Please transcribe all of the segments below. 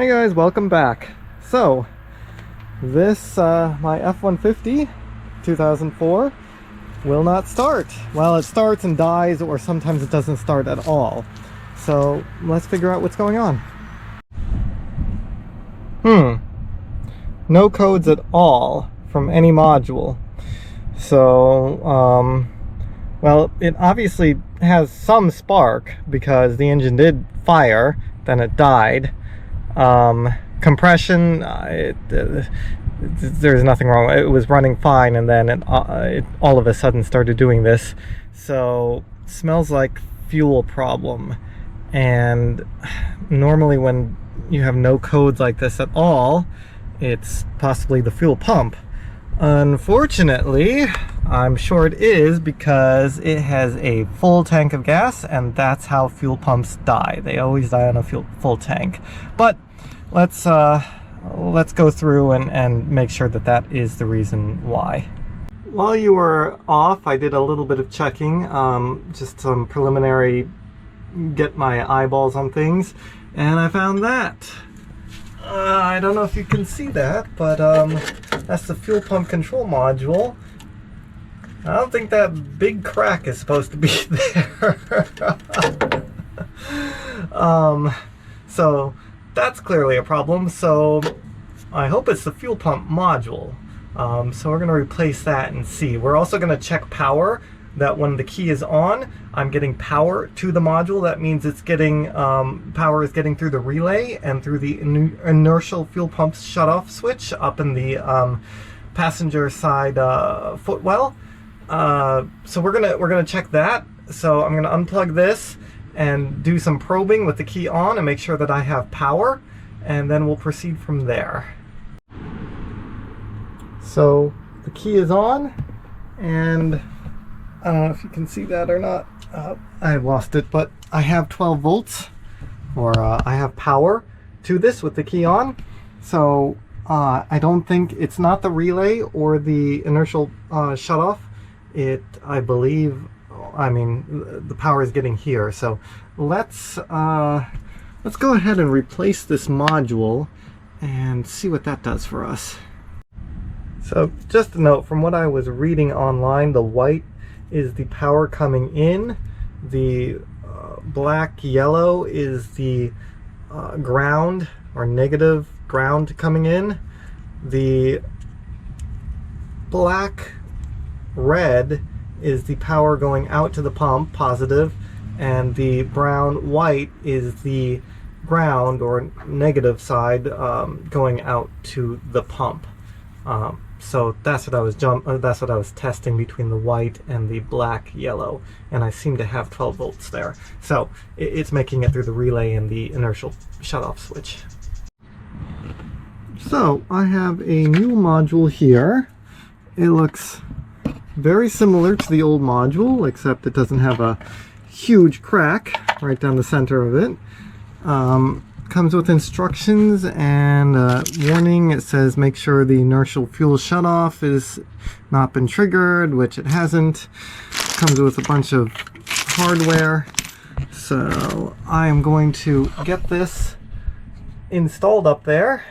Hey guys, welcome back. So this my F-150 2004 will not start. Well, it starts and dies, or sometimes it doesn't start at all. So let's figure out what's going on. No codes at all from any module. So well, it obviously has some spark because the engine did fire, then it died. Compression, there's nothing wrong. It was running fine, and then it all of a sudden started doing this. So it smells like fuel problem. And normally when you have no codes like this at all, it's possibly the fuel pump. Unfortunately, I'm sure it is, because it has a full tank of gas, and that's how fuel pumps die. They always die on a full tank. But let's go through and make sure that that is the reason why. While you were off, I did a little bit of checking, just some preliminary, get my eyeballs on things, and I found that. I don't know if you can see that, but that's the fuel pump control module. I don't think that big crack is supposed to be there. So that's clearly a problem. So I hope it's the fuel pump module. So we're going to replace that and see. We're also going to check power, that when the key is on, I'm getting power to the module. That means it's getting, power is getting through the relay and through the inertial fuel pump shutoff switch up in the passenger side footwell. So we're gonna check that. So I'm gonna unplug this and do some probing with the key on and make sure that I have power, and then we'll proceed from there. So the key is on, and I don't know if you can see that or not. I lost it, but I have 12 volts, or I have power to this with the key on. So I don't think it's not the relay or the inertial shutoff. I believe, I mean, the power is getting here. So let's go ahead and replace this module and see what that does for us. So just a note, from what I was reading online, the white is the power coming in, the black yellow is the ground or negative ground coming in, the black red is the power going out to the pump, positive, and the brown white is the ground or negative side going out to the pump. So that's what I was testing between the white and the black yellow, and I seem to have 12 volts there. So it's making it through the relay and the inertial shutoff switch. So I have a new module here. It looks very similar to the old module, except it doesn't have a huge crack right down the center of it. Comes with instructions and a warning. It says make sure the inertial fuel shutoff is not been triggered, which it hasn't. Comes with a bunch of hardware. So I am going to get this installed up there.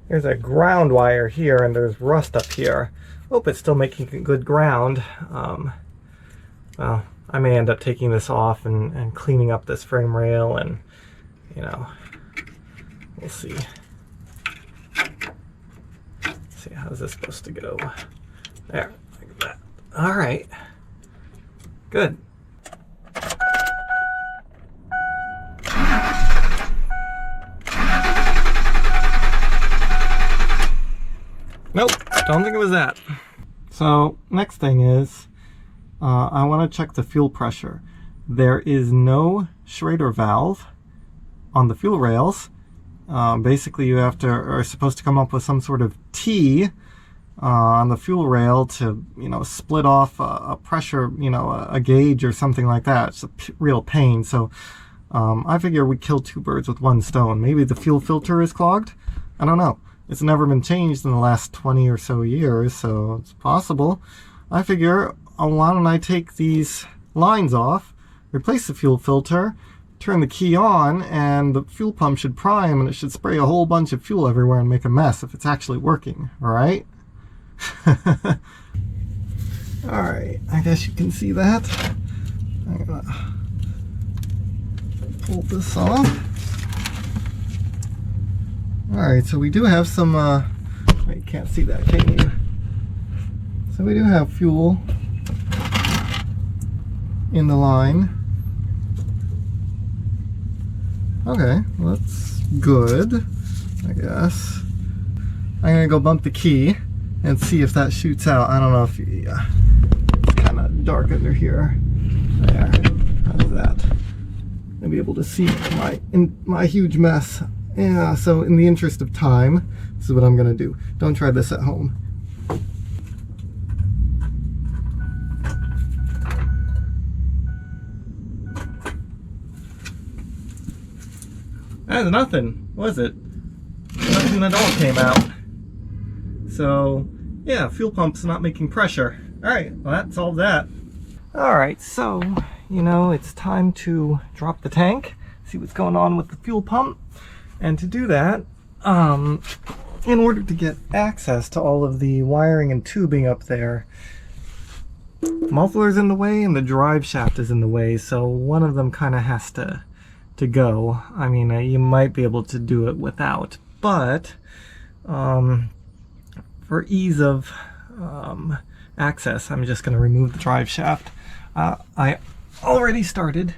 There's a ground wire here, and there's rust up here. Hope it's still making good ground. Well, I may end up taking this off and cleaning up this frame rail, and, you know, we'll see. Let's see, how's this supposed to go? There, like that. All right, good. Nope, don't think it was that. So next thing is, I want to check the fuel pressure. There is no Schrader valve on the fuel rails. Basically, you are supposed to come up with some sort of T on the fuel rail to, you know, split off a pressure, you know, a gauge or something like that. It's a real pain. So I figure we kill two birds with one stone. Maybe the fuel filter is clogged. I don't know. it's never been changed in the last 20 or so years, so it's possible. I figure, why don't I take these lines off, replace the fuel filter, turn the key on, and the fuel pump should prime, and it should spray a whole bunch of fuel everywhere and make a mess if it's actually working, alright? Alright, I guess you can see that. I'm gonna pull this off. Alright, so we do have some, you can't see that, can you? So we do have fuel in the line. Okay, well, that's good, I guess. I'm gonna go bump the key and see if that shoots out. I don't know if it's kind of dark under here. There, how's that? I'll be able to see my huge mess. Yeah, so in the interest of time, this is what I'm gonna do. Don't try this at home. That's nothing, was it? Nothing at all came out. So, yeah, fuel pump's not making pressure. Alright, well that solved that. Alright, so, you know, it's time to drop the tank, see what's going on with the fuel pump. And to do that, in order to get access to all of the wiring and tubing up there, muffler's in the way and the drive shaft is in the way, so one of them kind of has to go. I mean, you might be able to do it without, but for ease of access, I'm just going to remove the drive shaft. I already started.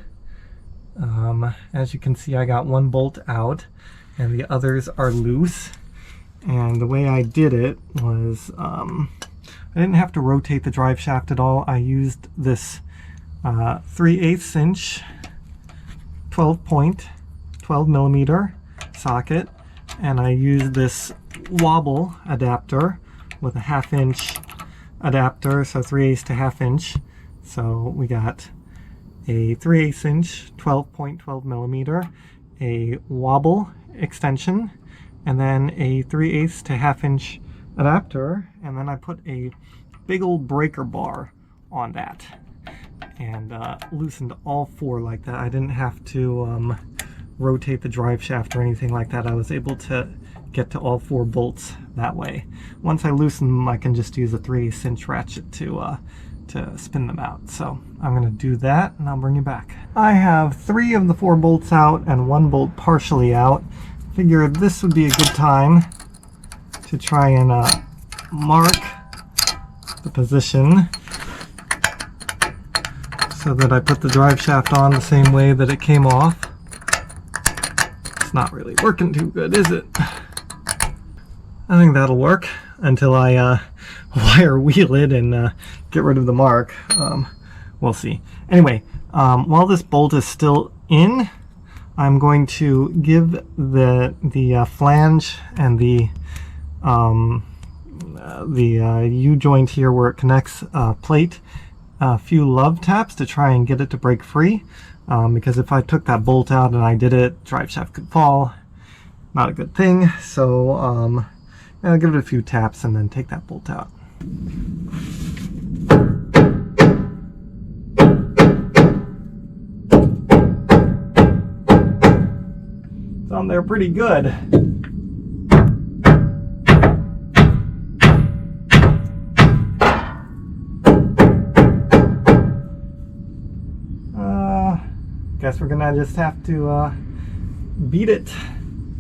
As you can see, I got one bolt out and the others are loose. And the way I did it was, I didn't have to rotate the drive shaft at all. I used this 3/8 inch 12 millimeter socket, and I used this wobble adapter with a 1/2 inch adapter, so 3/8 to 1/2 inch. So we got a 3/8 inch 12 millimeter, a wobble extension, and then a 3/8 to 1/2 inch adapter, and then I put a big old breaker bar on that and loosened all four like that. I didn't have to rotate the drive shaft or anything like that. I was able to get to all four bolts that way. Once I loosen them, I can just use a 3/8 inch ratchet to spin them out. So I'm going to do that and I'll bring you back. I have 3 of the 4 bolts out and 1 bolt partially out. Figured this would be a good time to try and mark the position so that I put the drive shaft on the same way that it came off. It's not really working too good, is it? I think that'll work until I wire wheel it and get rid of the mark. We'll see. Anyway, while this bolt is still in, I'm going to give the flange and the U-joint here where it connects plate a few love taps to try and get it to break free, because if I took that bolt out and I did it, drive shaft could fall. Not a good thing. So I'll give it a few taps and then take that bolt out. It's on there pretty good. Guess we're gonna just have to beat it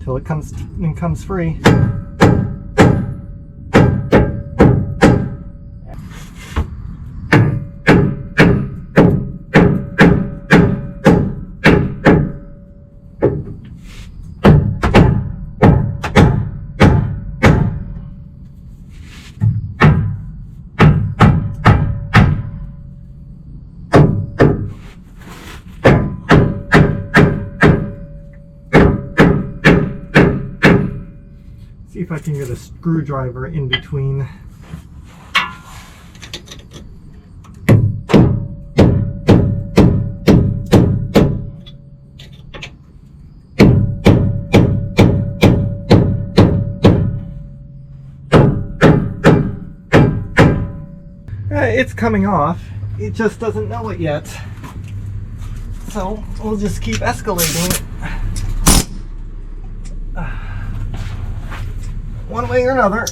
till it comes free. See if I can get a screwdriver in between. It's coming off. It just doesn't know it yet. So we'll just keep escalating it. One way or another.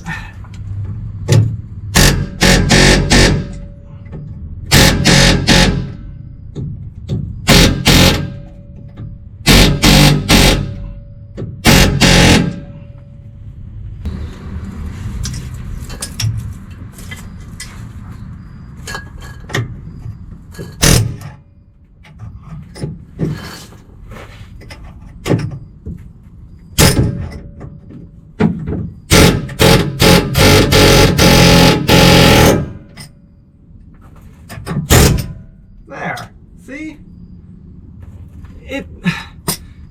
There, see?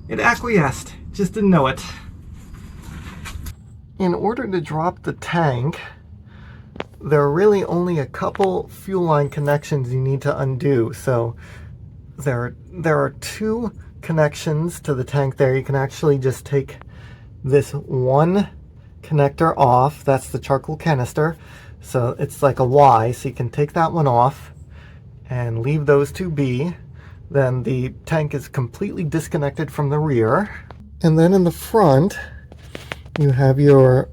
It acquiesced, just didn't know it. In order to drop the tank, there are really only a couple fuel line connections you need to undo. So there are two connections to the tank there. You can actually just take this one connector off. That's the charcoal canister. So it's like a Y, so you can take that one off and leave those two be. Then the tank is completely disconnected from the rear. And then in the front, you have your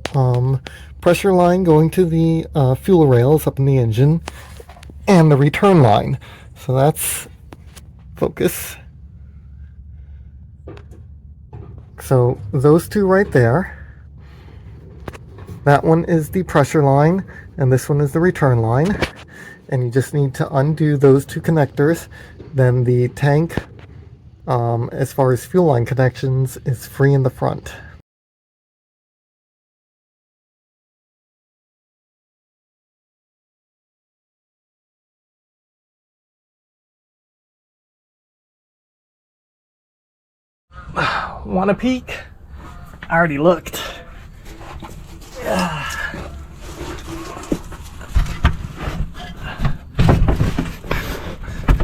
pressure line going to the fuel rails up in the engine and the return line. So that's focus. So those two right there. That one is the pressure line and this one is the return line. And you just need to undo those two connectors. Then the tank, as far as fuel line connections, is free in the front. Want a peek? I already looked.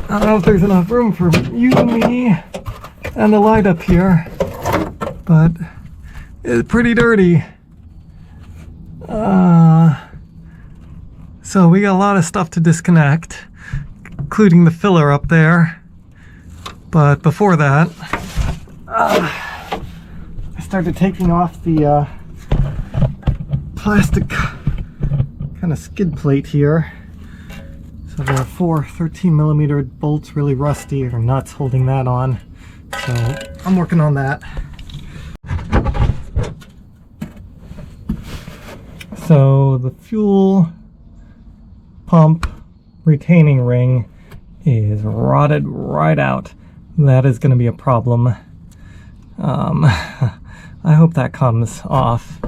I don't know if there's enough room for you, me, and the light up here, but it's pretty dirty. So we got a lot of stuff to disconnect, including the filler up there. But before that, I started taking off the plastic kind of skid plate here. So there are four 13mm bolts, really rusty, or nuts holding that on. So I'm working on that. So the fuel pump retaining ring is rotted right out. That is going to be a problem. I hope that comes off.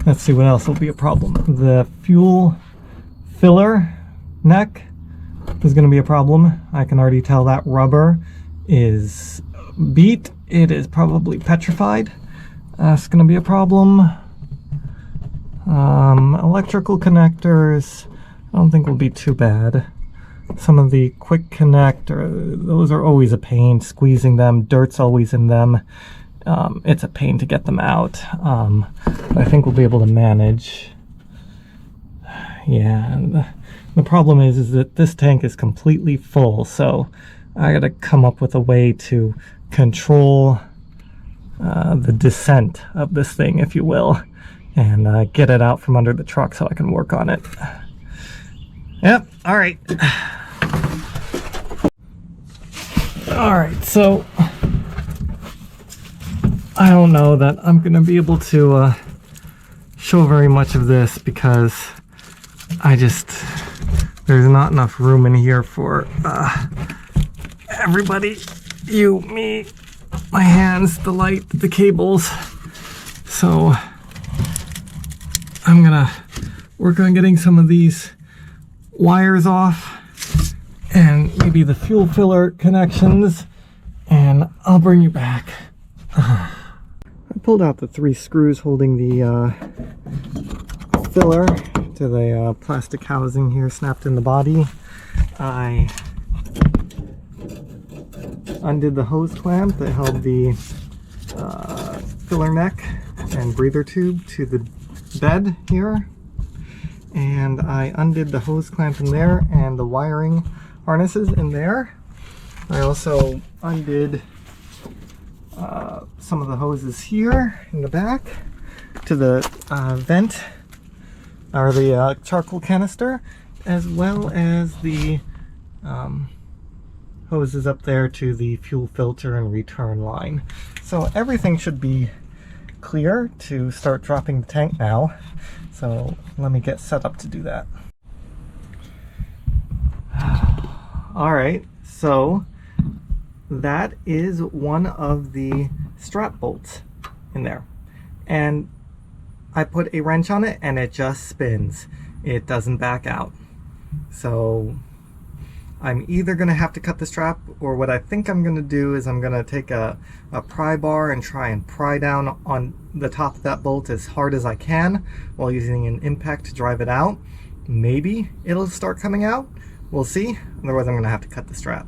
Let's see what else will be a problem. The fuel filler neck is going to be a problem. I can already tell that rubber is beat. It is probably petrified. That's going to be a problem. Electrical connectors, I don't think will be too bad. Some of the quick connect, those are always a pain, squeezing them. Dirt's always in them. It's a pain to get them out. I think we'll be able to manage. Yeah, and the problem is that this tank is completely full, so I gotta come up with a way to control the descent of this thing, if you will, and get it out from under the truck so I can work on it. Yep, all right. All right, so I don't know that I'm gonna be able to show very much of this because there's not enough room in here for everybody, you, me, my hands, the light, the cables. So I'm gonna work on getting some of these wires off and maybe the fuel filler connections, and I'll bring you back. I pulled out the 3 screws holding the filler to the plastic housing here snapped in the body. I undid the hose clamp that held the filler neck and breather tube to the bed here, and I undid the hose clamp in there and the wiring harnesses in there. I also undid some of the hoses here in the back to the vent, or the charcoal canister, as well as the hoses up there to the fuel filter and return line. So everything should be clear to start dropping the tank now. So let me get set up to do that. All right, so that is one of the strap bolts in there, and I put a wrench on it and it just spins. It doesn't back out. So I'm either gonna have to cut the strap, or what I think I'm gonna do is I'm gonna take a pry bar and try and pry down on the top of that bolt as hard as I can while using an impact to drive it out. Maybe it'll start coming out. We'll see. Otherwise I'm gonna have to cut the strap.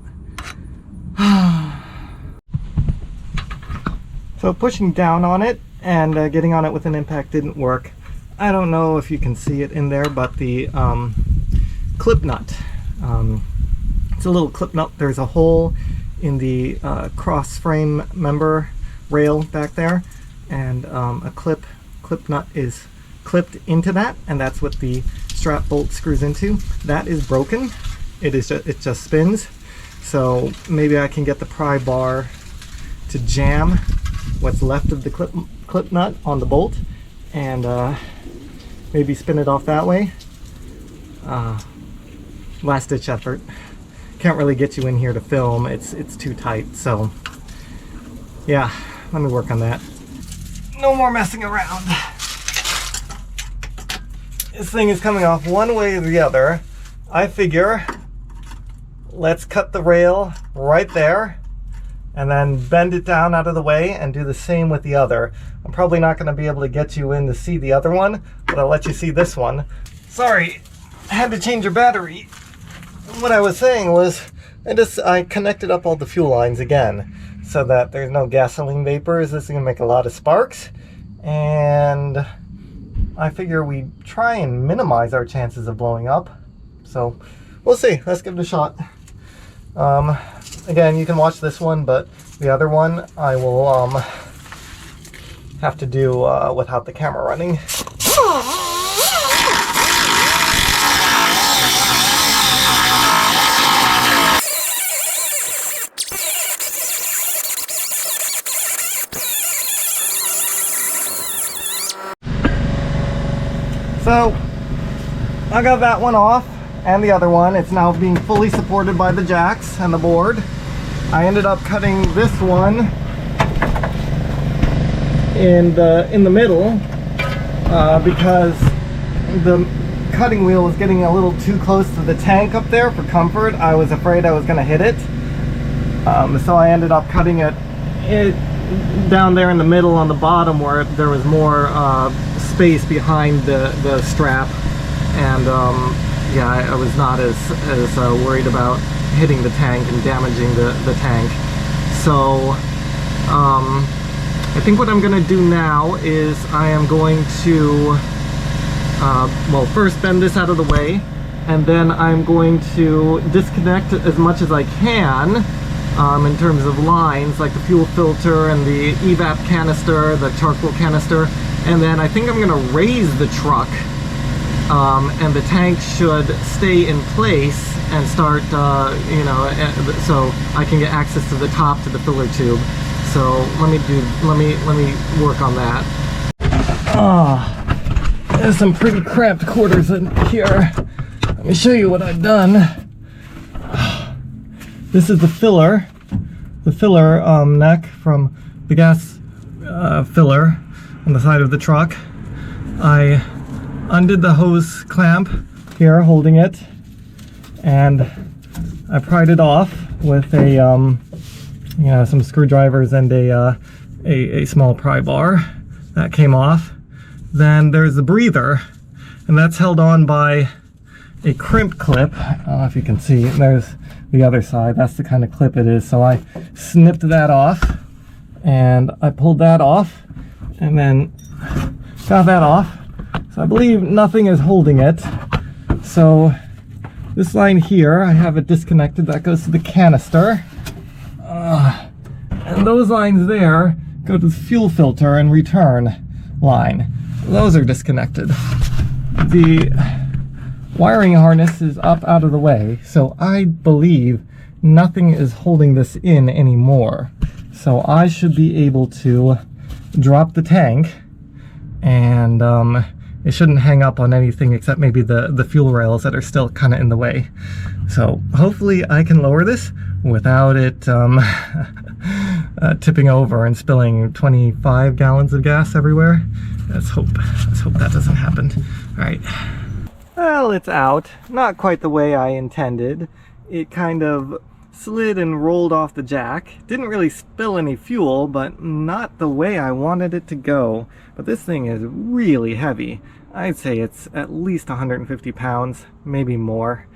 So pushing down on it and getting on it with an impact didn't work. I don't know if you can see it in there, but the clip nut, it's a little clip nut. There's a hole in the cross frame member rail back there, and a clip nut is clipped into that, and that's what the strap bolt screws into. That is broken. It just spins. So maybe I can get the pry bar to jam what's left of the clip nut on the bolt, and maybe spin it off that way. Last ditch effort. Can't really get you in here to film. It's too tight. So yeah, let me work on that. No more messing around. This thing is coming off one way or the other. I figure let's cut the rail right there and then bend it down out of the way and do the same with the other. I'm probably not going to be able to get you in to see the other one, but I'll let you see this one. Sorry, I had to change your battery. What I was saying was I connected up all the fuel lines again so that there's no gasoline vapors. This is going to make a lot of sparks, and I figure we try and minimize our chances of blowing up. So we'll see. Let's give it a shot. Again, you can watch this one, but the other one I will have to do without the camera running. So I got that one off, and the other one. It's now being fully supported by the jacks and the board. I ended up cutting this one in the middle because the cutting wheel was getting a little too close to the tank up there for comfort. I was afraid I was going to hit it, so I ended up cutting it down there in the middle on the bottom where there was more space behind the strap, and yeah, I was not as worried about hitting the tank and damaging the tank. So I think what I'm going to do now is I am going to well, first bend this out of the way, and then I'm going to disconnect as much as I can in terms of lines like the fuel filter and the evap canister, the charcoal canister, and then I think I'm going to raise the truck, and the tank should stay in place and start, you know, so I can get access to the top to the filler tube. So let me work on that. There's some pretty cramped quarters in here. Let me show you what I've done. This is the filler neck from the gas filler on the side of the truck. I undid the hose clamp here holding it, and I pried it off with a you know, some screwdrivers and a small pry bar. That came off. Then there's the breather, and that's held on by a crimp clip. I don't know if you can see. There's the other side. That's the kind of clip it is. So I snipped that off, and I pulled that off, and then got that off. So I believe nothing is holding it. So this line here, I have it disconnected. That goes to the canister. And those lines there go to the fuel filter and return line. Those are disconnected. The wiring harness is up out of the way, so I believe nothing is holding this in anymore. So I should be able to drop the tank, and it shouldn't hang up on anything except maybe the fuel rails that are still kind of in the way. So hopefully I can lower this without it tipping over and spilling 25 gallons of gas everywhere. Let's hope that doesn't happen. All right. Well, it's out. Not quite the way I intended. It kind of slid and rolled off the jack. Didn't really spill any fuel, but not the way I wanted it to go. But this thing is really heavy. I'd say it's at least 150 pounds, maybe more.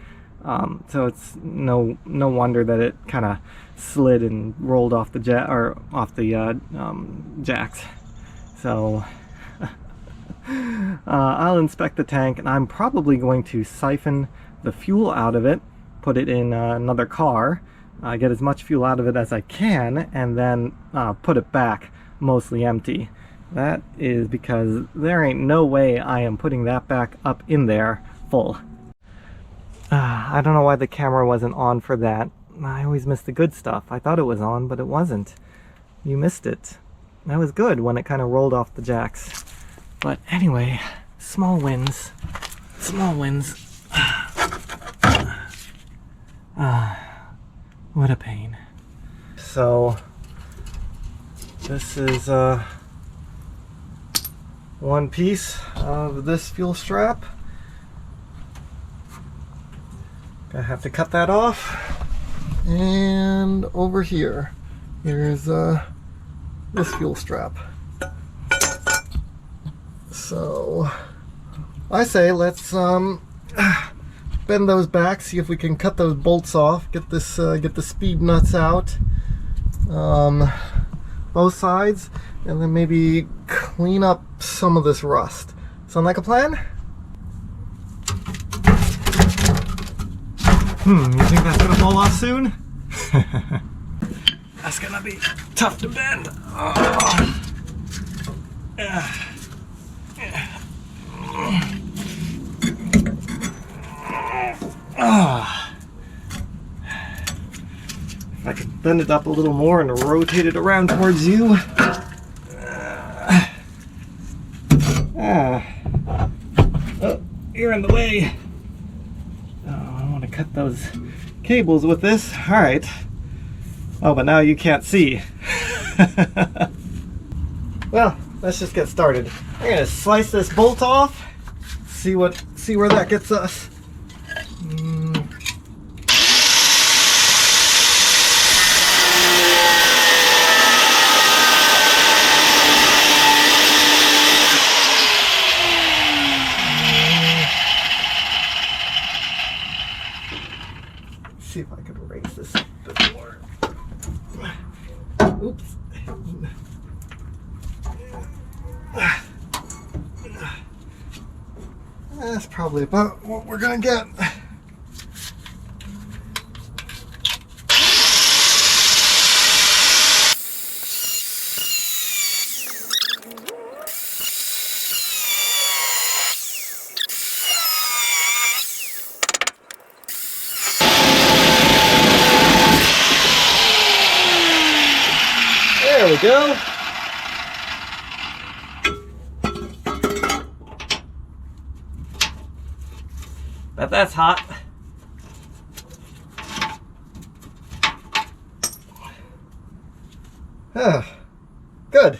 So it's no wonder that it kind of slid and rolled off the jacks. So I'll inspect the tank, and I'm probably going to siphon the fuel out of it, put it in another car, get as much fuel out of it as I can, and then put it back mostly empty. That is because there ain't no way I am putting that back up in there full. I don't know why the camera wasn't on for that. I always miss the good stuff. I thought it was on, but it wasn't. You missed it. That was good when it kind of rolled off the jacks. But anyway, small wins. Small wins. What a pain. So, this is one piece of this fuel strap. Gonna have to cut that off. And over here, there's this fuel strap. So I say let's bend those back, see if we can cut those bolts off, get this get the speed nuts out, both sides, and then maybe clean up some of this rust. Sound like a plan? You think that's gonna fall off soon? That's gonna be tough to bend. If I could bend it up a little more and rotate it around towards you. Oh, you're in the way. I want to cut those cables with this. All right. Oh, but now you can't see. Well, let's just get started. I'm gonna slice this bolt off. See where that gets us. See if I can raise this a bit more. Oops. That's probably about what we're gonna get. There we go. Bet that's hot. Good.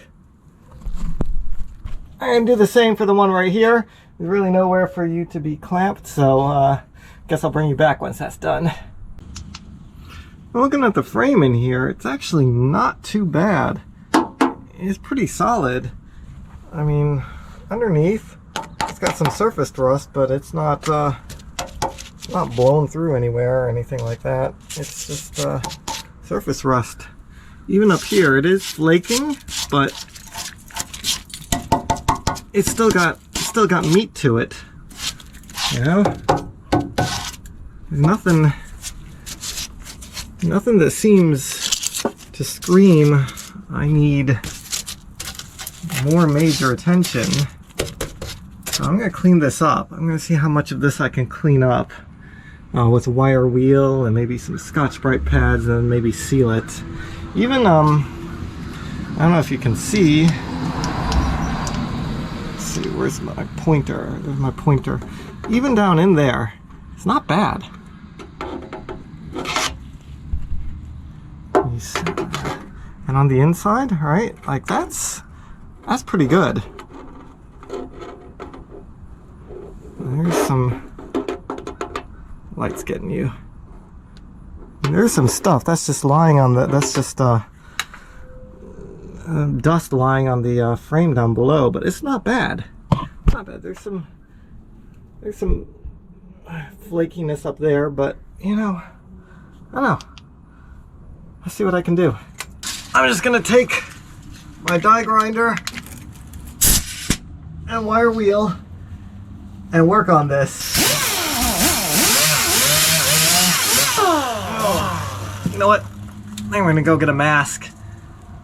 I'm gonna do the same for the one right here. There's really nowhere for you to be clamped, so guess I'll bring you back once that's done. Looking at the frame in here, it's actually not too bad. It's pretty solid. I mean, underneath, it's got some surface rust, but it's not blown through anywhere or anything like that. It's just surface rust. Even up here, it is flaking, but it's still got still got meat to it. You know? There's nothing that seems to scream, I need more major attention. So I'm going to clean this up. I'm going to see how much of this I can clean up with a wire wheel and maybe some Scotch-Brite pads, and maybe seal it. Even, I don't know if you can see. Let's see, where's my pointer? There's my pointer. Even down in there, it's not bad. And on the inside, right? Like that's pretty good. There's some lights getting you. And there's some stuff that's just lying on the. That's just dust lying on the frame down below, but it's not bad. It's not bad. There's some flakiness up there, but you know, I don't know. Let's see what I can do. I'm just gonna take my die grinder and wire wheel and work on this. Oh. You know what? I think we're gonna go get a mask.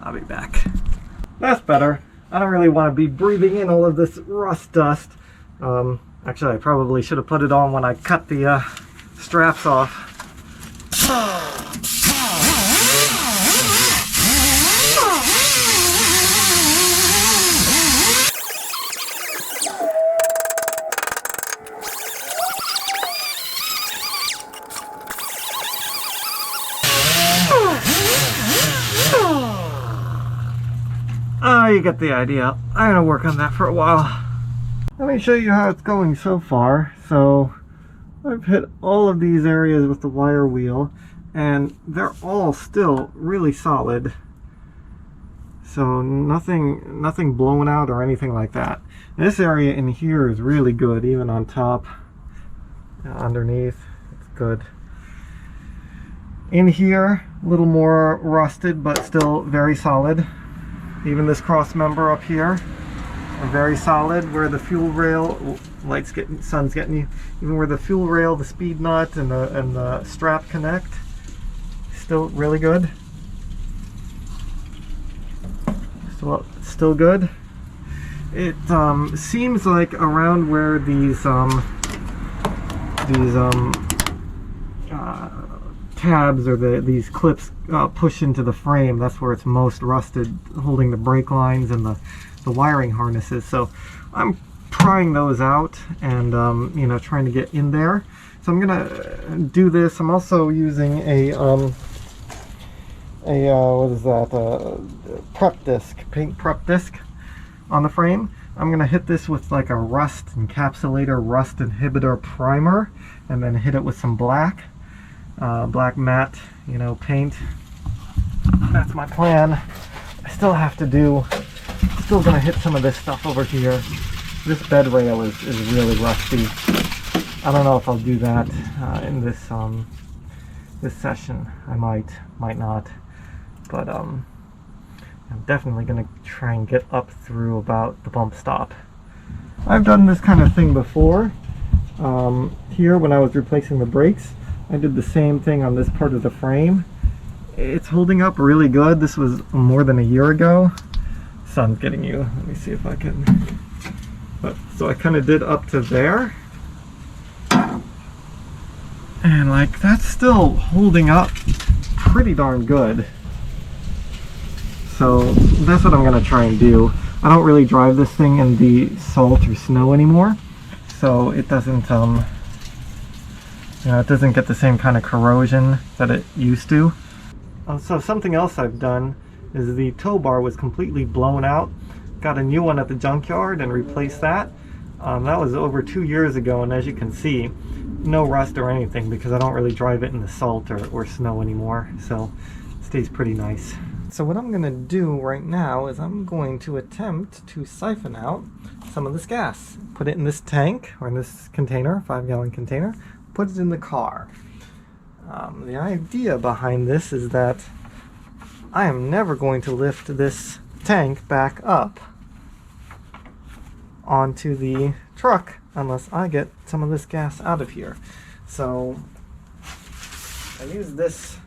I'll be back. That's better. I don't really want to be breathing in all of this rust dust. Actually, I probably should have put it on when I cut the straps off. Oh, you get the idea. I'm gonna work on that for a while. Let me show you how it's going so far. So I've hit all of these areas with the wire wheel, and they're all still really solid. So nothing blown out or anything like that. This area in here is really good, even on top, underneath, it's good. In here, a little more rusted, but still very solid. Even this cross member up here are very solid. Where the fuel rail, sun's getting you. Even where the fuel rail, the speed nut, and the strap connect, still really good. Still good. It seems like around where these tabs or these clips push into the frame, that's where it's most rusted, holding the brake lines and the wiring harnesses. So I'm prying those out and you know, trying to get in there. So I'm gonna do this. I'm also using a what is that, prep disc, paint prep disc on the frame. I'm gonna hit this with like a rust encapsulator, rust inhibitor primer, and then hit it with some black matte, you know, paint. That's my plan. I still have to do, still gonna hit some of this stuff over here. This bed rail is really rusty. I don't know if I'll do that in this this session. I might not, but I'm definitely gonna try and get up through about the bump stop. I've done this kind of thing before. Here when I was replacing the brakes, I did the same thing on this part of the frame. It's holding up really good. This was more than a year ago. Sun's getting you. Let me see if I can. But so I kind of did up to there, and like that's still holding up pretty darn good. So that's what I'm gonna try and do. I don't really drive this thing in the salt or snow anymore, so it doesn't you know, it doesn't get the same kind of corrosion that it used to. So something else I've done is the tow bar was completely blown out. Got a new one at the junkyard and replaced that. That was over 2 years ago, and as you can see, no rust or anything because I don't really drive it in the salt or snow anymore, so it stays pretty nice. So what I'm going to do right now is I'm going to attempt to siphon out some of this gas. Put it in this tank, or in this container, 5-gallon container, put it in the car. The idea behind this is that I am never going to lift this tank back up. onto the truck unless I get some of this gas out of here. So I use this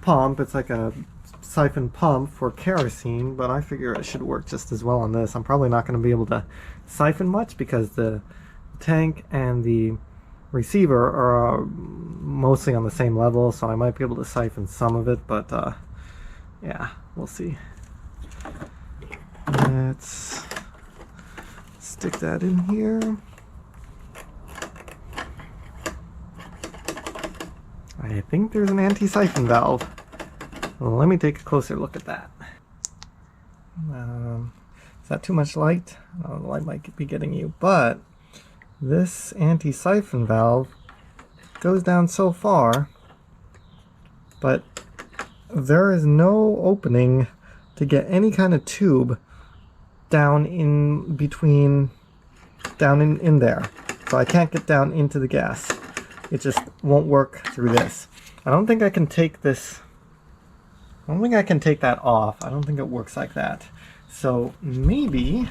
pump. It's like a siphon pump for kerosene, but I figure it should work just as well on this. I'm probably not going to be able to siphon much because the tank and the receiver are mostly on the same level, so I might be able to siphon some of it, but yeah, we'll see. Let's stick that in here. I think there's an anti-siphon valve. Well, let me take a closer look at that. Is that too much light? Oh, the light might be getting you, but this anti-siphon valve goes down so far, but there is no opening to get any kind of tube down in between, down in there. So I can't get down into the gas. It just won't work through this. I don't think I can take this, I don't think I can take that off. I don't think it works like that. So maybe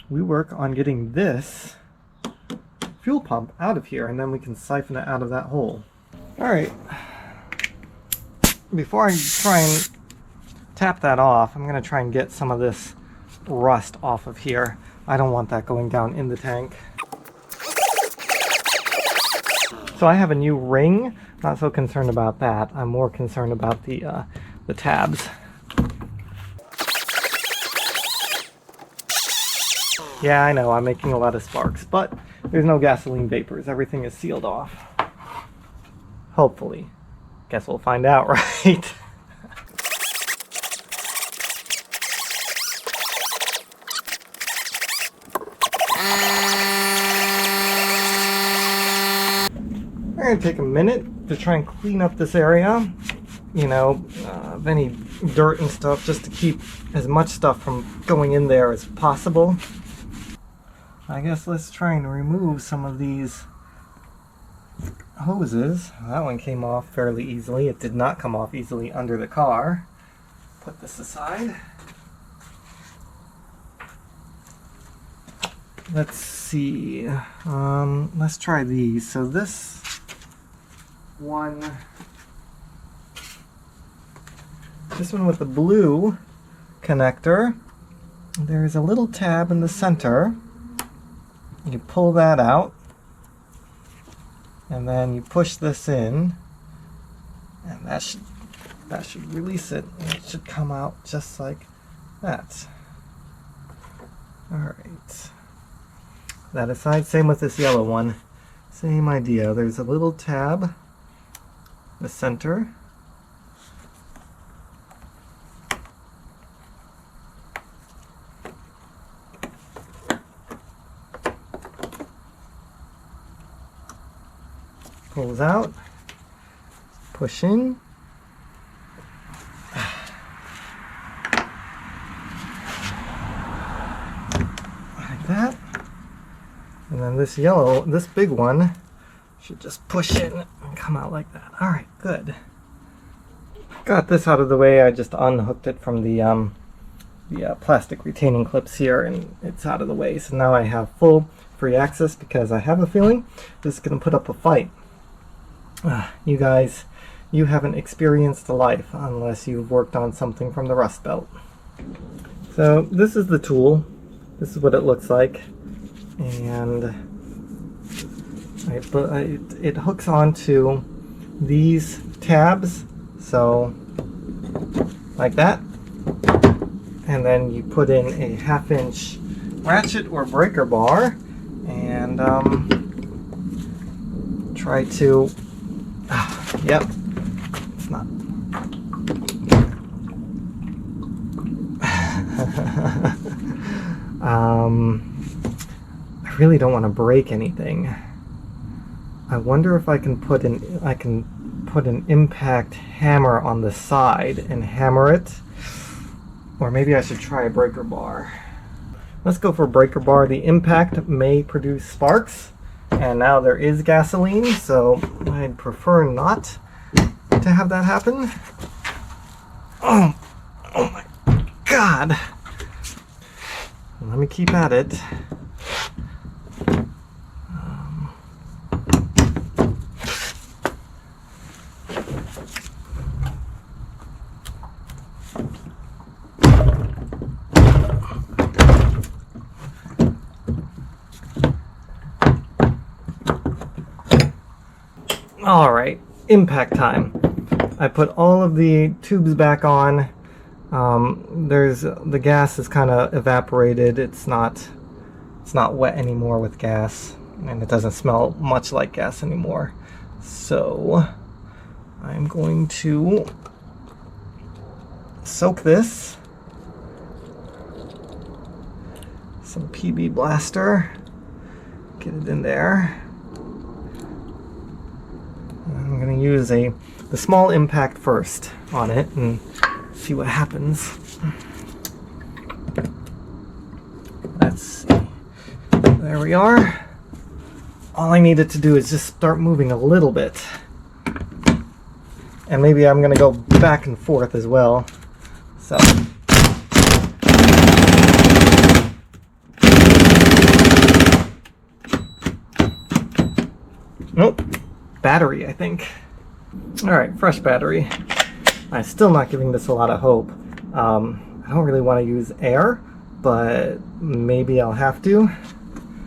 we work on getting this fuel pump out of here, and then we can siphon it out of that hole. Alright, before I try and tap that off, I'm going to try and get some of this rust off of here. I don't want that going down in the tank. So I have a new ring. Not so concerned about that. I'm more concerned about the tabs. Yeah, I know, I'm making a lot of sparks, but there's no gasoline vapors. Everything is sealed off. Hopefully. Guess we'll find out, right? I'm going to take a minute to try and clean up this area, you know, of any dirt and stuff, just to keep as much stuff from going in there as possible. I guess let's try and remove some of these hoses. That one came off fairly easily. It did not come off easily under the car. Put this aside. Let's see. Let's try these. So this one with the blue connector, there's a little tab in the center. You pull that out, and then you push this in, and that should release it, and it should come out just like that. Alright. That aside, same with this yellow one. Same idea. There's a little tab in the center. Pulls out, push in, like that, and then this yellow, this big one, should just push in and come out like that. All right, good. Got this out of the way. I just unhooked it from the plastic retaining clips here, and it's out of the way. So now I have full free access, because I have a feeling this is going to put up a fight. You guys, you haven't experienced life unless you've worked on something from the Rust Belt. So this is the tool. This is what it looks like, and it hooks onto these tabs, so like that, and then you put in a 1/2-inch ratchet or breaker bar, and try to yep, it's not. I really don't want to break anything. I wonder if I can put an impact hammer on the side and hammer it, or maybe I should try a breaker bar. Let's go for a breaker bar. The impact may produce sparks. And now there is gasoline, so I'd prefer not to have that happen. Oh my God. Let me keep at it. All right, impact time. I put all of the tubes back on. The gas is kind of evaporated. It's not wet anymore with gas, and it doesn't smell much like gas anymore. So I'm going to soak this. Some PB Blaster. Get it in there. I'm going to use the small impact first on it and see what happens. Let's see. There we are. All I needed to do is just start moving a little bit. And maybe I'm going to go back and forth as well. So. Nope. Battery, I think. Alright, fresh battery. I'm still not giving this a lot of hope. I don't really want to use air, but maybe I'll have to.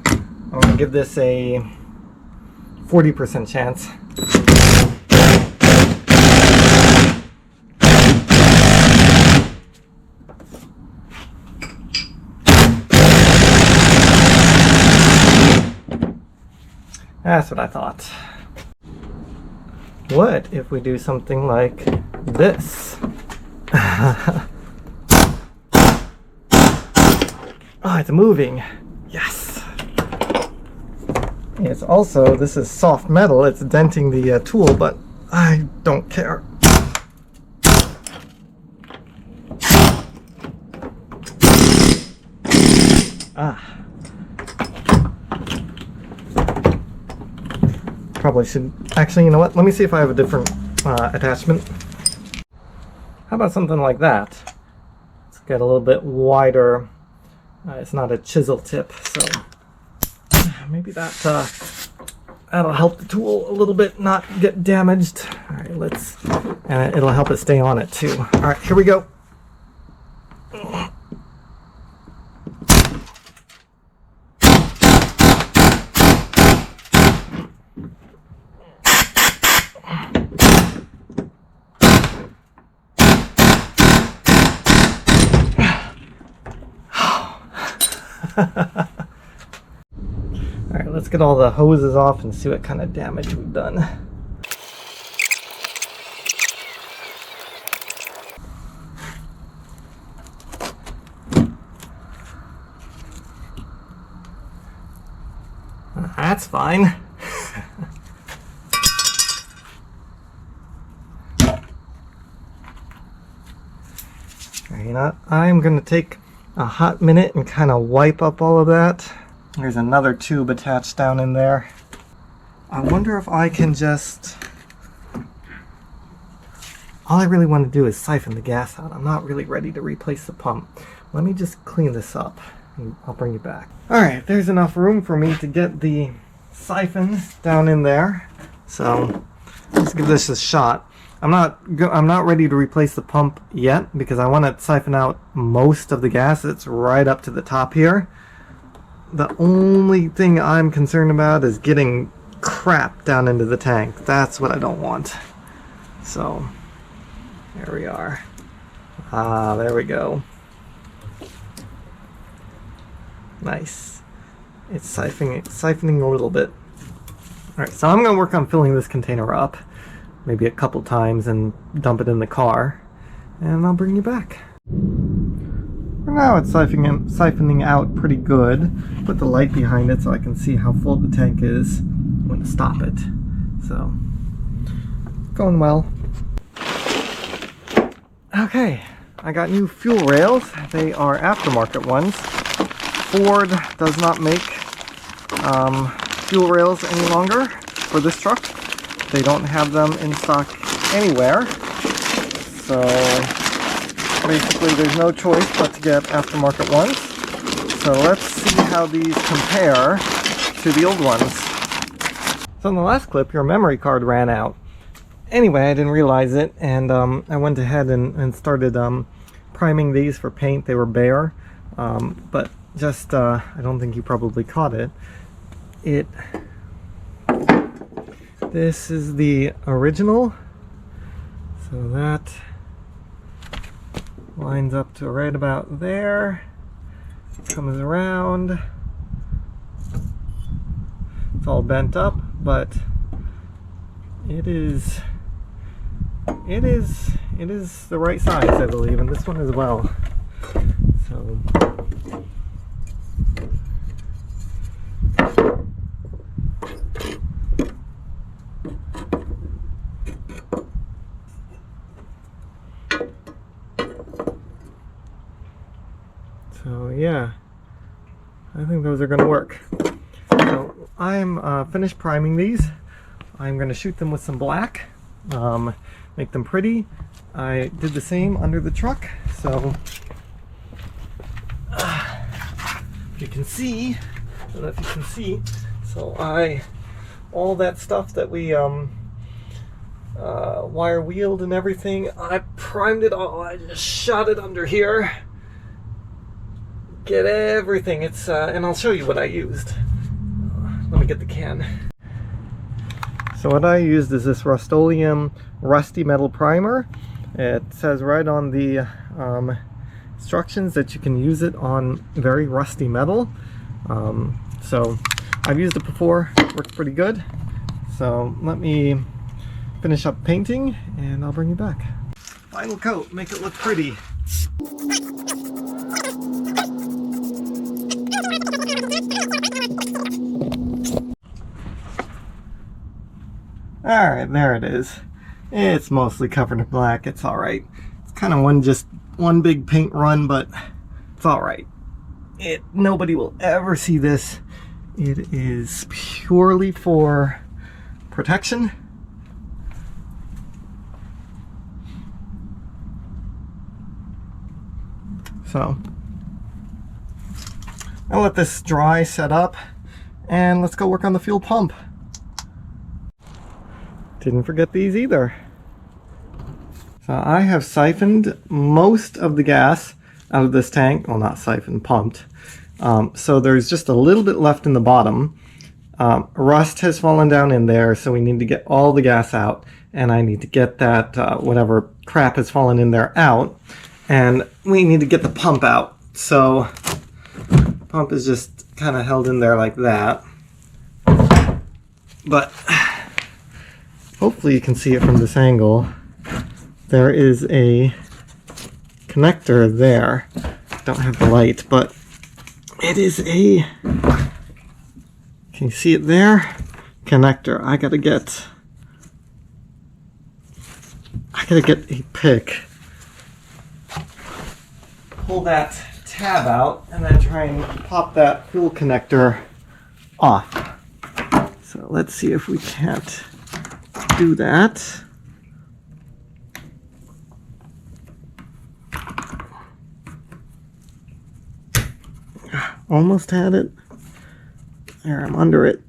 I'm going to give this a 40% chance. That's what I thought. What if we do something like this? Oh, it's moving. Yes. It's also, this is soft metal. It's denting the tool, but I don't care. Ah. Probably should, actually, you know what? Let me see if I have a different attachment. How about something like that? Let's get a little bit wider. It's not a chisel tip, so maybe that'll help the tool a little bit not get damaged. All right, and it'll help it stay on it too. All right, here we go. Alright, let's get all the hoses off and see what kind of damage we've done. That's fine. You know, I'm going to take a hot minute and kind of wipe up all of that. There's another tube attached down in there. I wonder if I can just... All I really want to do is siphon the gas out. I'm not really ready to replace the pump. Let me just clean this up and I'll bring you back. Alright, there's enough room for me to get the siphon down in there. So let's give this a shot. I'm not ready to replace the pump yet because I want to siphon out most of the gas. It's right up to the top here. The only thing I'm concerned about is getting crap down into the tank. That's what I don't want. So there we are. Ah, there we go. Nice. It's siphoning a little bit. Alright, so I'm going to work on filling this container up. Maybe a couple times and dump it in the car, and I'll bring you back. For now it's siphoning out pretty good. Put the light behind it so I can see how full the tank is. I'm going to stop it. So, going well. Okay, I got new fuel rails. They are aftermarket ones. Ford does not make fuel rails any longer for this truck. They don't have them in stock anywhere, so basically there's no choice but to get aftermarket ones. So So let's see how these compare to the old ones. So in the last clip, your memory card ran out. Anyway, I didn't realize it, and I went ahead and started priming these for paint. They were bare, but just, I don't think you probably caught it. This is the original, so that lines up to right about there, comes around, it's all bent up, but it is the right size, I believe, and this one as well. So yeah, I think those are going to work. So I'm finished priming these. I'm going to shoot them with some black, make them pretty. I did the same under the truck, so if you can see, I don't know if you can see, so all that stuff that we wire wheeled and everything, I primed it all. I just shot it under here. Get everything. It's and I'll show you what I used. Let me get the can. So what I used is this Rust-Oleum Rusty Metal Primer. It says right on the instructions that you can use it on very rusty metal. So I've used it before, worked pretty good. So let me finish up painting and I'll bring you back. Final coat, make it look pretty. Alright, there it is. It's mostly covered in black. It's alright. It's kind of just one big paint run, but it's alright. Nobody will ever see this. It is purely for protection. So I'll let this dry, set up, and let's go work on the fuel pump. Didn't forget these either. So I have siphoned most of the gas out of this tank. Well, not siphoned, pumped. So there's just a little bit left in the bottom. Rust has fallen down in there, so we need to get all the gas out. And I need to get that, whatever crap has fallen in there out. And we need to get the pump out. So the pump is just kind of held in there like that. But hopefully you can see it from this angle. There is a connector there. Don't have the light, but it is a, can you see it there? Connector. I gotta get a pick. Pull that tab out and then try and pop that fuel connector off. So let's see if we can't do that. Almost had it. There, I'm under it.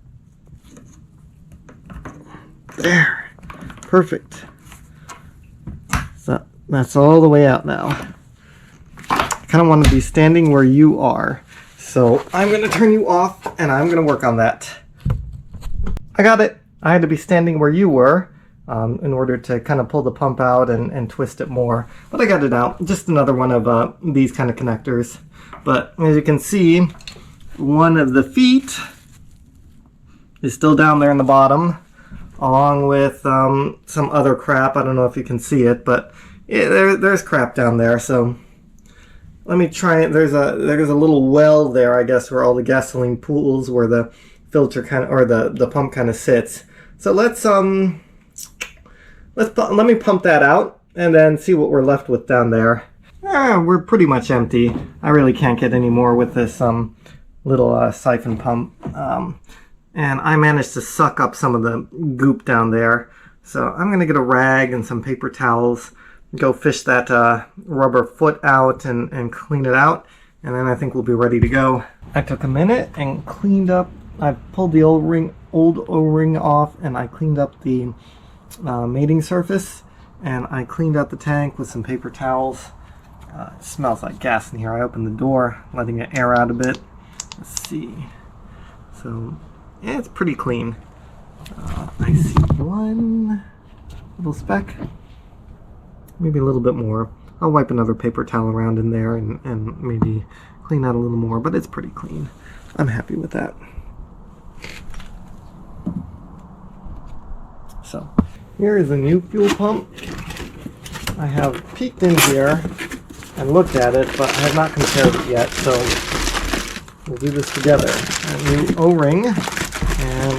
There. Perfect. So that's all the way out now. I kind of want to be standing where you are. So I'm going to turn you off and I'm going to work on that. I got it. I had to be standing where you were in order to kind of pull the pump out and twist it more. But I got it out. Just another one of these kind of connectors. But as you can see, one of the feet is still down there in the bottom, along with some other crap. I don't know if you can see it, but there's crap down there. So let me try it. There's a little well there, I guess, where all the gasoline pools, where the filter kind of, or the pump kind of sits. So let me pump that out and then see what we're left with down there. We're pretty much empty. I really can't get any more with this little siphon pump. And I managed to suck up some of the goop down there. So I'm going to get a rag and some paper towels, go fish that rubber foot out and clean it out. and then I think we'll be ready to go. I took a minute and cleaned up. I pulled the old O-ring off, and I cleaned up the mating surface, and I cleaned out the tank with some paper towels. It smells like gas in here. I opened the door, letting it air out a bit. Let's see. So, yeah, it's pretty clean. I see one little speck, maybe a little bit more. I'll wipe another paper towel around in there and maybe clean out a little more, but it's pretty clean. I'm happy with that. So, here is a new fuel pump. I have peeked in here and looked at it, but I have not compared it yet, so we'll do this together. A new O-ring and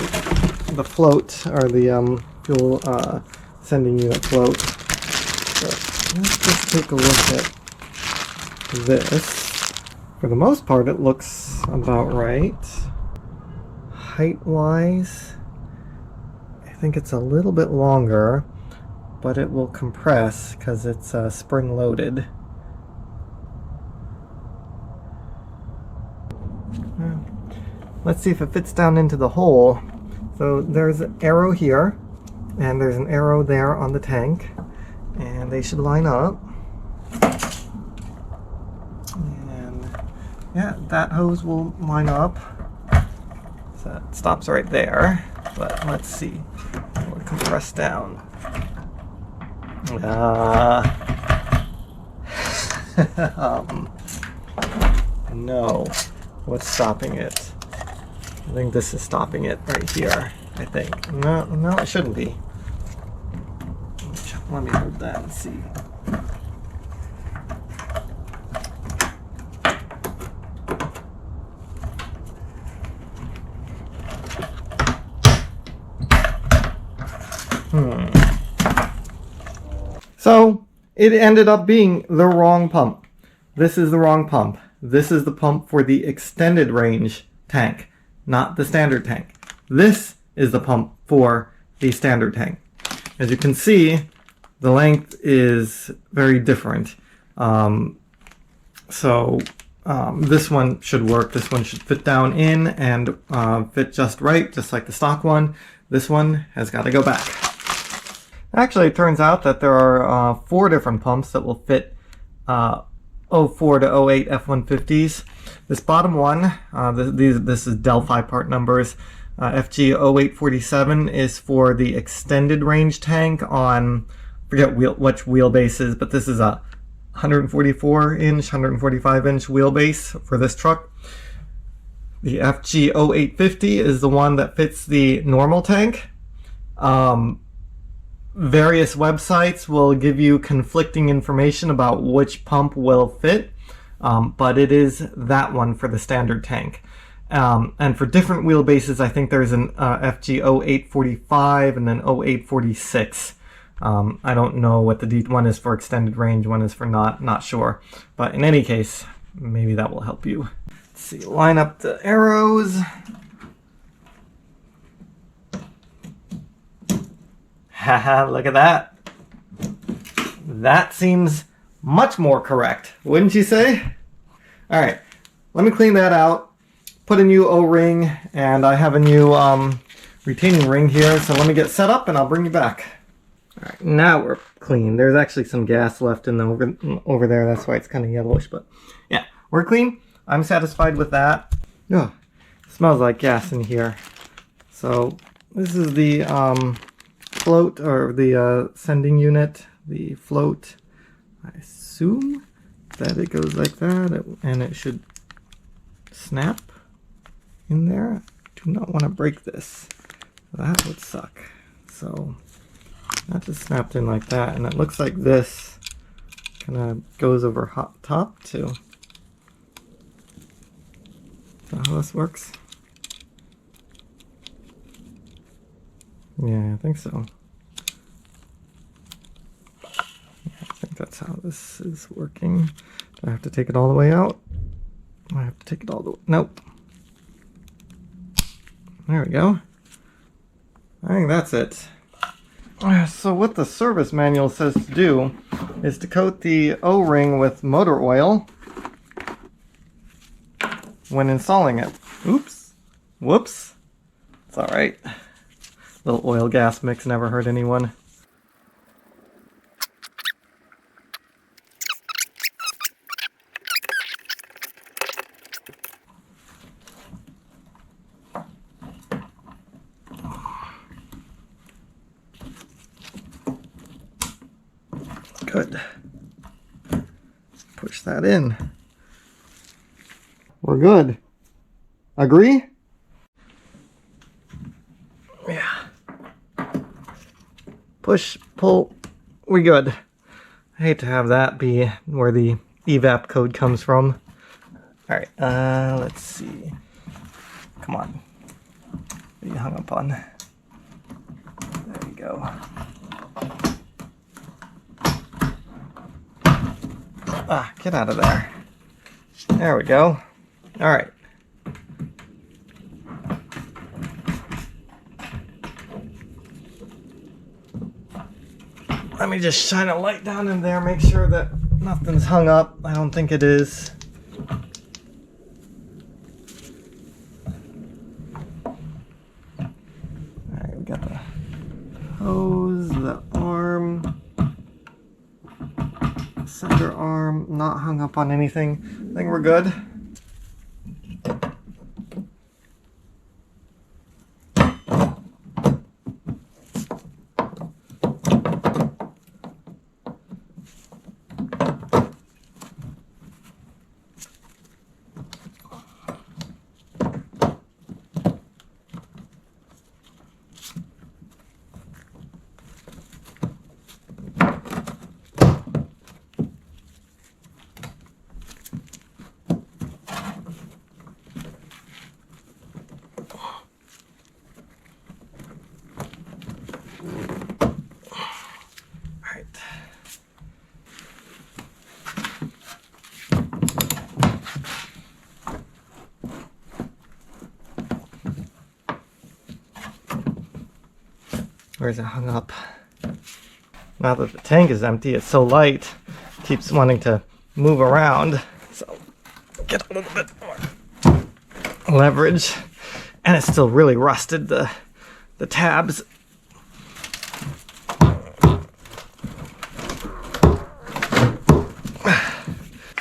the float, or the fuel sending unit float. So let's just take a look at this. For the most part, it looks about right. Height-wise, I think it's a little bit longer, but it will compress because it's spring-loaded. Let's see if it fits down into the hole. So there's an arrow here, and there's an arrow there on the tank, and they should line up. And yeah, that hose will line up. So it stops right there, but let's see. We'll compress down. No. What's stopping it? I think this is stopping it right here. I think. No, it shouldn't be. Let me hold that and see. So it ended up being the wrong pump. This is the wrong pump. This is the pump for the extended range tank, not the standard tank. This is the pump for the standard tank. As you can see, the length is very different. This one should work. This one should fit down in and fit just right, just like the stock one. This one has got to go back. Actually, it turns out that there are 4 different pumps that will fit 04 to 08 F-150s. This bottom one, this is Delphi part numbers. FG 0847 is for the extended range tank on, forget which wheelbases, but this is a 144 inch, 145 inch wheelbase for this truck. The FG 0850 is the one that fits the normal tank. Various websites will give you conflicting information about which pump will fit, but it is that one for the standard tank. And for different wheelbases, I think there's an FG 0845 and then 0846. I don't know what the one is for extended range, one is for not sure. But in any case, maybe that will help you. Let's see, line up the arrows. Haha, look at that. That seems much more correct, wouldn't you say? All right, let me clean that out, put a new O-ring, and I have a new retaining ring here, so let me get set up and I'll bring you back. All right, now we're clean. There's actually some gas left in the over there, that's why it's kind of yellowish, but yeah, we're clean. I'm satisfied with that. Oh, smells like gas in here. So this is the float, or the sending unit, the float. I assume that it goes like that, and it should snap in there. I do not want to break this. That would suck. So that just snapped in like that, and it looks like this kind of goes over top too. Is that how this works? Yeah, I think so. Yeah, I think that's how this is working. Do I have to take it all the way out? I have to take it all the way. Nope. There we go. I think that's it. So what the service manual says to do is to coat the O-ring with motor oil when installing it. Oops. Whoops. It's all right. Little oil gas mix never hurt anyone. Good. Push that in. We're good. Agree? Yeah. Push, pull, we good. I hate to have that be where the evap code comes from. Alright, let's see. Come on. What are you hung up on? There you go. Ah, get out of there. There we go. Alright. Let me just shine a light down in there, make sure that nothing's hung up. I don't think it is. Alright, we got the hose, the arm, center arm, not hung up on anything. I think we're good. Where's it hung up? Now that the tank is empty, it's so light, it keeps wanting to move around. So get a little bit more leverage. And it's still really rusted, the tabs.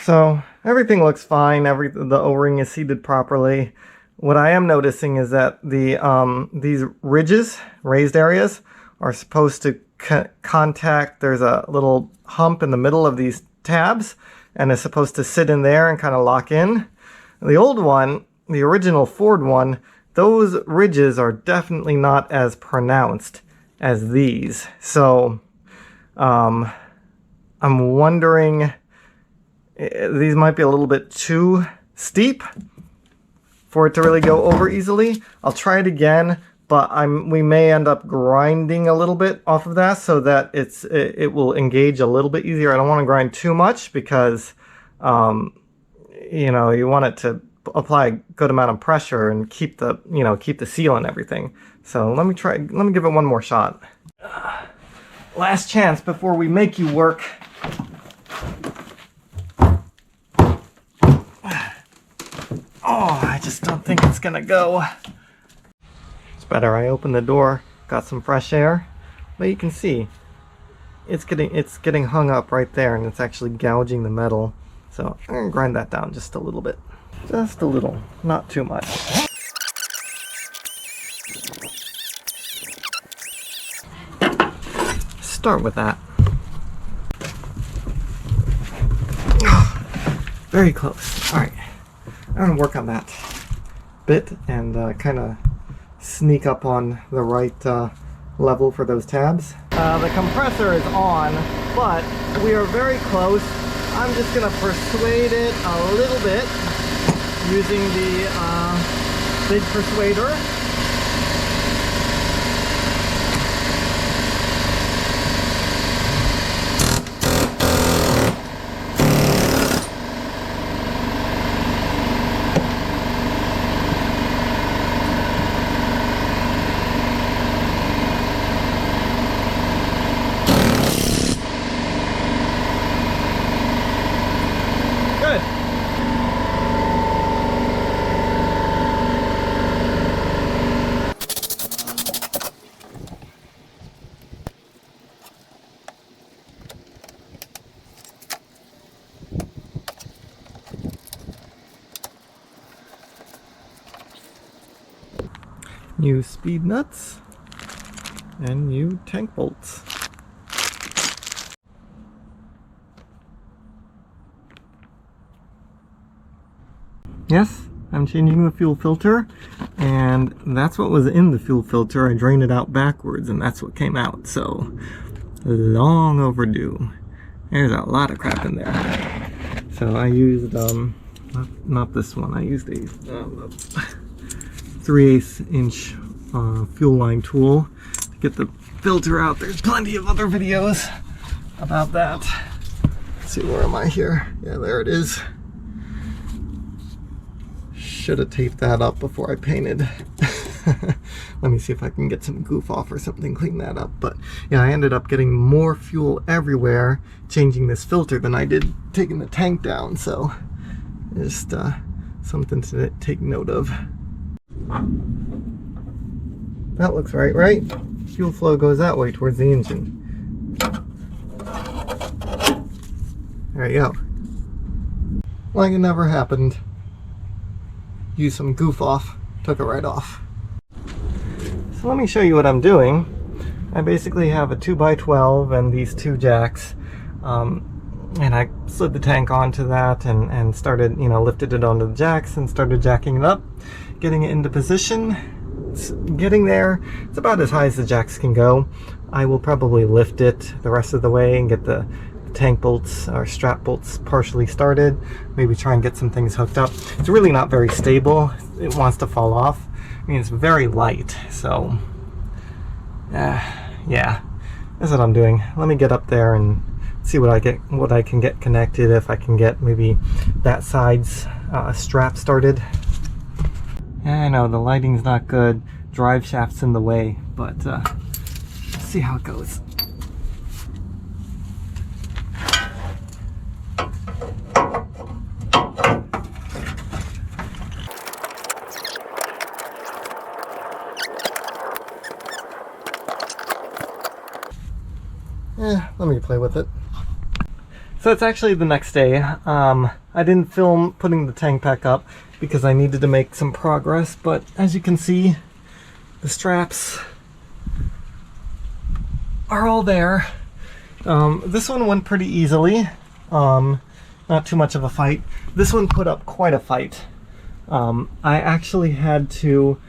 So everything looks fine. The O-ring is seated properly. What I am noticing is that these ridges, raised areas, are supposed to contact. There's a little hump in the middle of these tabs, and it's supposed to sit in there and kind of lock in. The old one, the original Ford one, those ridges are definitely not as pronounced as these. So I'm wondering, these might be a little bit too steep for it to really go over easily. I'll try it again, but we may end up grinding a little bit off of that so that it will engage a little bit easier. I don't want to grind too much because you know, you want it to apply a good amount of pressure and keep the seal and everything. So let me give it one more shot. Last chance before we make you work. Oh, I just don't think it's gonna go. It's better I opened the door, got some fresh air, but you can see it's getting hung up right there, and it's actually gouging the metal. So I'm gonna grind that down just a little bit. Just a little, not too much. Start with that. Very close. All right. I'm going to work on that bit and kind of sneak up on the right level for those tabs. The compressor is on, but we are very close. I'm just going to persuade it a little bit using the big persuader. new speed nuts, and new tank bolts. Yes, I'm changing the fuel filter, and that's what was in the fuel filter. I drained it out backwards, and that's what came out. So, long overdue. There's a lot of crap in there. So I used, not this one, I used a 3/8 inch fuel line tool to get the filter out. There's plenty of other videos about that. Let's see, where am I here? Yeah, there it is. Should have taped that up before I painted. Let me see if I can get some goof off or something, clean that up. But yeah, I ended up getting more fuel everywhere changing this filter than I did taking the tank down. So just something to take note of. That looks right, right? Fuel flow goes that way towards the engine. There you go. Like it never happened. Used some goof off, took it right off. So let me show you what I'm doing. I basically have a 2x12 and these two jacks, and I slid the tank onto that and started, lifted it onto the jacks and started jacking it up, getting it into position. It's getting there. It's about as high as the jacks can go. I will probably lift it the rest of the way and get the tank bolts or strap bolts partially started, maybe try and get some things hooked up. It's really not very stable. It wants to fall off. I mean, it's very light, so yeah, that's what I'm doing. Let me get up there and see what I can get connected, if I can get maybe that side's strap started. I know the lighting's not good, drive shaft's in the way, but let's see how it goes. Let me play with it. So it's actually the next day. I didn't film putting the tank back up because I needed to make some progress, but as you can see, the straps are all there. This one went pretty easily. Not too much of a fight. This one put up quite a fight. I actually had to,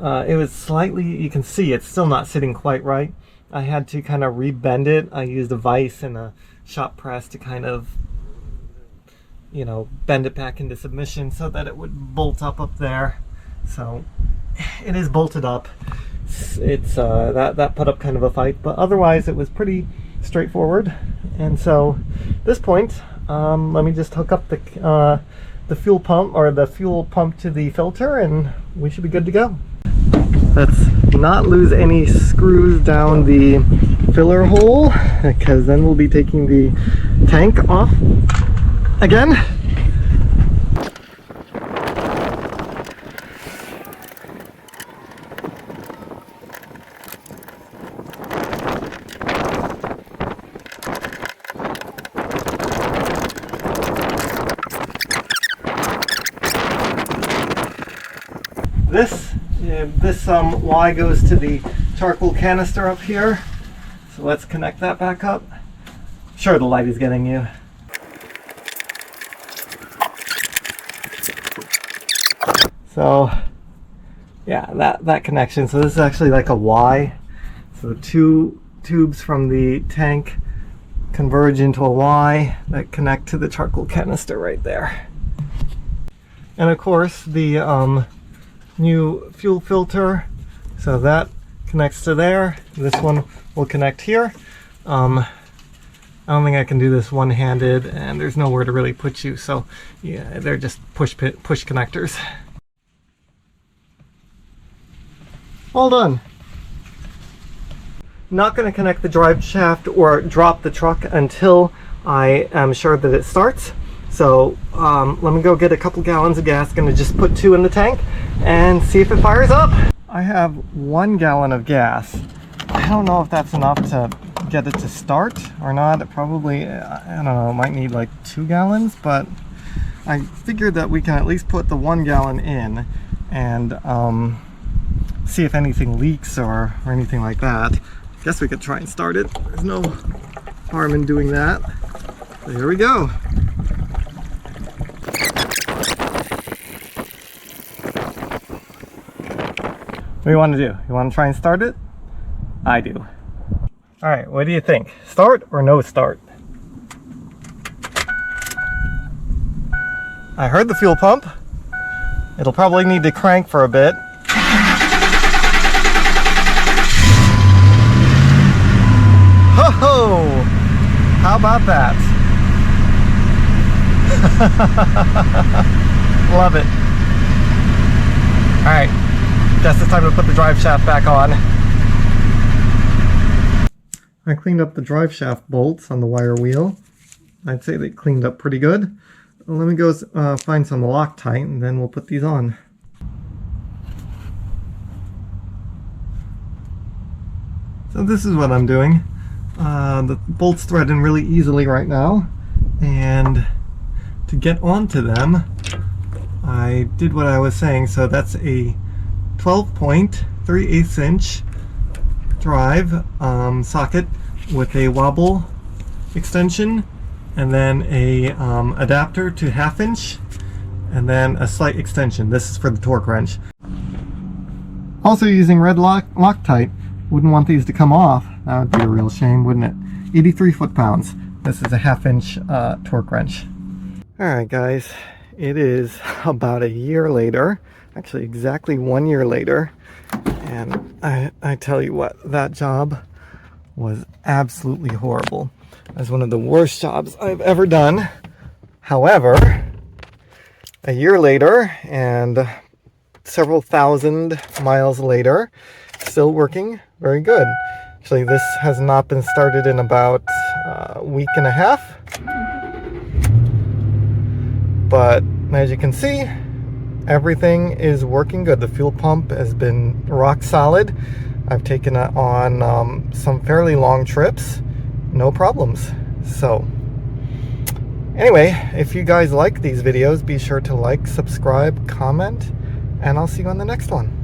it was slightly, you can see it's still not sitting quite right. I had to kind of re-bend it. I used a vise and a shop press to kind of, bend it back into submission so that it would bolt up there. So it is bolted up. It's that put up kind of a fight, but otherwise it was pretty straightforward. And so at this point, let me just hook up the fuel pump to the filter, and we should be good to go. Let's not lose any screws down the filler hole, because then we'll be taking the tank off again. This Y goes to the charcoal canister up here. So let's connect that back up. Sure, the light is getting you. So yeah, that connection. So this is actually like a Y. So two tubes from the tank converge into a Y that connect to the charcoal canister right there. And of course the new fuel filter, so that connects to there. This one will connect here. I don't think I can do this one-handed, and there's nowhere to really put you, so yeah, they're just push connectors. All done. Not going to connect the drive shaft or drop the truck until I am sure that it starts. So let me go get a couple gallons of gas. Gonna just put 2 in the tank and see if it fires up. I have 1 gallon of gas. I don't know if that's enough to get it to start or not. It probably, I don't know, might need like 2 gallons, but I figured that we can at least put the 1 gallon in and see if anything leaks or anything like that. Guess we could try and start it. There's no harm in doing that. So here we go. What do you want to do? You want to try and start it? I do. All right, what do you think? Start or no start? I heard the fuel pump. It'll probably need to crank for a bit. Ho-ho! How about that? Love it. All right, guess it's time to put the drive shaft back on. I cleaned up the drive shaft bolts on the wire wheel. I'd say they cleaned up pretty good. Let me go find some Loctite and then we'll put these on. So this is what I'm doing. The bolts thread in really easily right now, and to get onto them I did what I was saying. So that's a 12.3/8 inch drive socket with a wobble extension, and then a adapter to 1/2 inch, and then a slight extension. This is for the torque wrench. Also using red Loctite. Wouldn't want these to come off. That would be a real shame, wouldn't it? 83 foot-pounds. This is a 1/2 inch torque wrench. Alright guys, it is about a year later, actually exactly 1 year later, and I tell you what, that job was absolutely horrible. It was one of the worst jobs I've ever done. However, a year later and several thousand miles later, still working very good. Actually, this has not been started in about a week and a half. But as you can see, everything is working good. The fuel pump has been rock solid. I've taken it on some fairly long trips, no problems. So anyway, if you guys like these videos, be sure to like, subscribe, comment, and I'll see you on the next one.